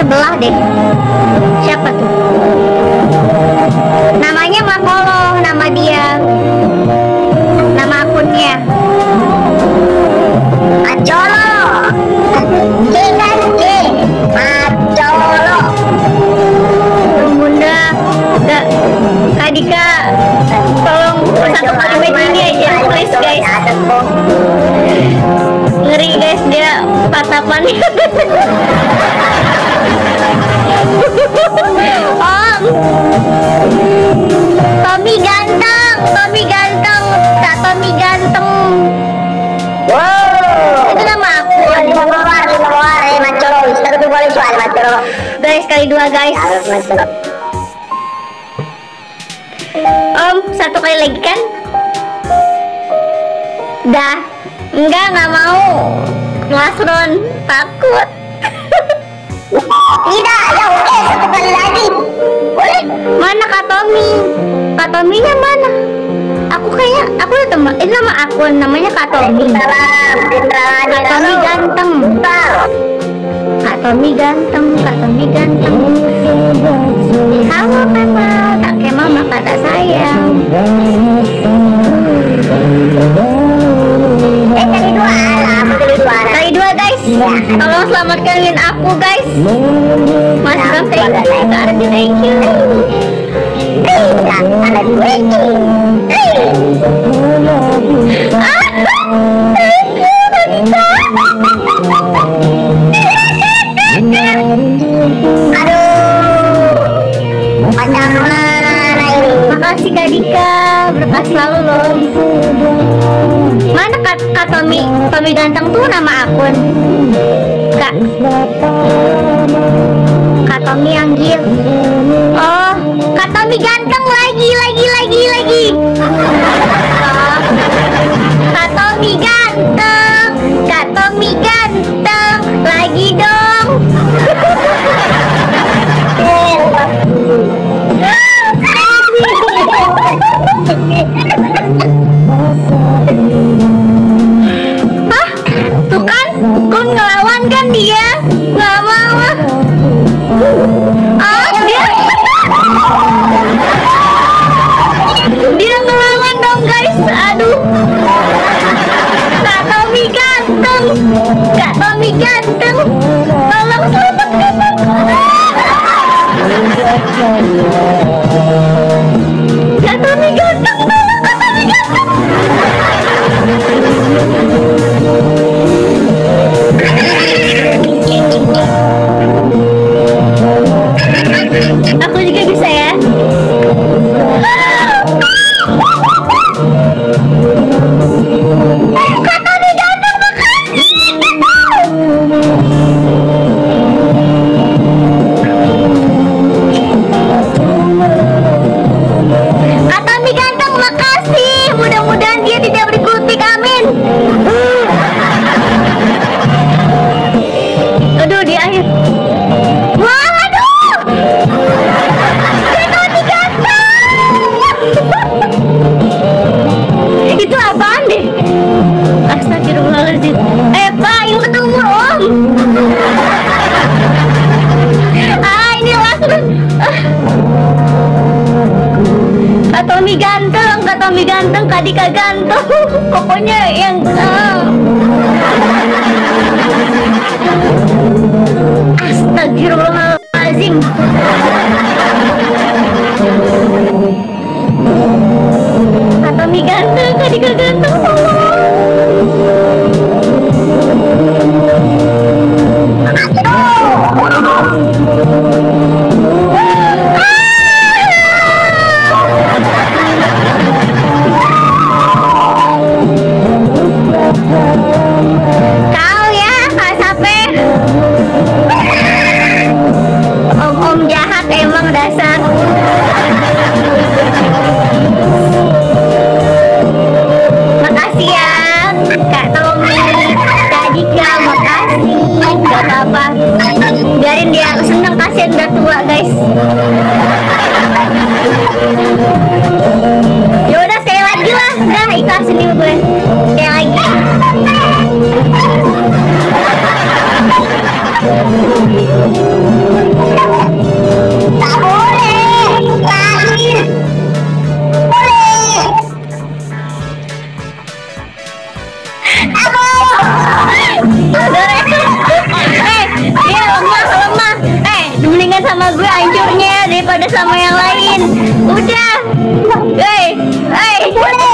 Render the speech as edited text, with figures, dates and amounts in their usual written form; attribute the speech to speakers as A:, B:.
A: sebelah deh. Siapa tuh? Namanya Makolo, nama dia. Nama akunnya. Macolo. Jangan Macolo. Bunda, Kak Dika, tolong satu kalimat ini aja, please guys. Ngeri guys, dia tatapan. Om, Tommy ganteng, Tommy ganteng, Kak Tommy ganteng. Wow, itu nama aku. Guys, kali dua guys. Om, satu kali lagi kan? Dah, nggak mau. Ngasron, takut. Tidak, ya oke, satu kali lagi. Boleh? Mana Kak Tommy? Kak Tommy-nya mana? Aku kayaknya, aku udah teman. Ini nama akun, namanya Kak Tommy. Kak Tommy ganteng. Kak Tommy ganteng, Kak Tommy ganteng. Halo Kemal, tak Kemal maka tak sayang. Kali dua, kali dua guys. Tolong selamatkan lin aku guys. Mas Bram, thank you. Makasih Kak Dika, berkah selalu loh. Mana Kak Tommy? Tommy ganteng tuh nama akun. Kak Tommy Anggil. Oh, Kak Tommy ganteng lagi. Oh, Kak Tommy ganteng, Kak Tommy ganteng lagi dong. Hah? Tuh kan? Gue ngelawan kan dia? Gak mau. Dia ngelawan dong guys. Aduh. Kak Tommy ganteng. Kak Tommy ganteng. Tolong selamatkan aku. Kak Tommy ganteng. Tolong Kak Tommy ganteng. Aku juga bisa ya. Kak Tommy ganteng, makasih. Kak Tommy ganteng, makasih. Mudah-mudahan dia tidak berkutik, amin. Aduh, di akhir. Wah, aduh. Kak Tommy ganteng. Itu apaan deh? Astagfirullahaladzim. Pak, yuk ketemu Om. Ini langsung. Kak Tommy ganteng, Kak Tommy ganteng, Kak Dika ganteng. Pokoknya yang Astagfirullahaladzim. Kak Tommy ganteng, Kak Dika ganteng. Kau ya, Kak Sape. Om jahat emang dasar. Makasih ya Kak Tommy, Kak Dika, makasih. Gak apa-apa, biarin dia seneng, kasihan udah tua guys. Yaudah sekali lagi lah, udah ikhlasin nih gue. Sekali lagi. sama yang lain. Udah. Hei, hei.